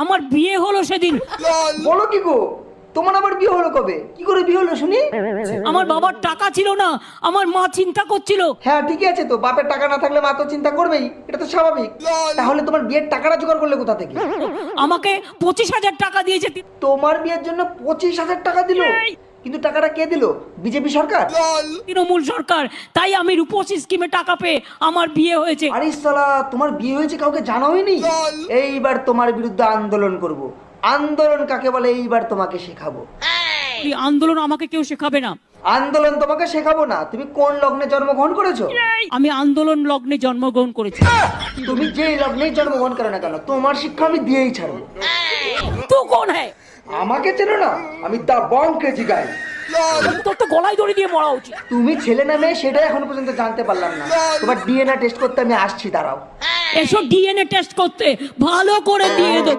আমার বিয়ে হলো সেদিন। বলো কি গো, তোমার আবার বিয়ে হলো কবে? কি করে বিয়ে হলো শুনি? আমার বাবার টাকা ছিল না, আমার মা চিন্তা করছিল। হ্যাঁ ঠিকই আছে তো, বাপের টাকা না থাকলে মা তো চিন্তা করবেই, এটা তো স্বাভাবিক। তাহলে তোমার বিয়ের টাকাটা জোগাড় করলে কোথা থেকে? আমাকে 25,000 টাকা দিয়েছে। তোমার বিয়ের জন্য 25,000 টাকা দিল? কিন্তু টাকাটা কে দিল? বিজেপি সরকার? তৃণমূল সরকার। তাই আমি রূপশ্রী স্কিমে টাকা পেয়ে আমার বিয়ে হয়েছে। আরে সালা, তোমার বিয়ে হয়েছে কাউকে জানাওনি? এইবার তোমার বিরুদ্ধে আন্দোলন করব। আন্দোলন কাকে বলে এইবার তোমাকে শেখাবো। এই আন্দোলন আমাকে কেউ শেখাবে না। আন্দোলন তোমাকে শেখাবো না। তুমি কোন লগ্নে জন্মগ্রহণ করেছো? আমি আন্দোলন লগ্নে জন্মগ্রহণ করেছি। তুমি যেই লগ্নেই জন্মগ্রহণ করো না কেন, তোমার শিক্ষা আমি দিয়েই ছাড়বো। তো কোন হ্যাঁ? আমাকে চেনো না? আমি দা বং কেজি গাই। তোর তো গলায় দড়ি দিয়ে মরা উচিত। তুমি ছেলে না মেয়ে সেটাই এখনো পর্যন্ত জানতে পারলাম না। তোমার ডিএনএ টেস্ট করতে আমি আসছি, দাঁড়াও। এসো ডিএনএ টেস্ট করতে, ভালো করে দিয়ে দেবো।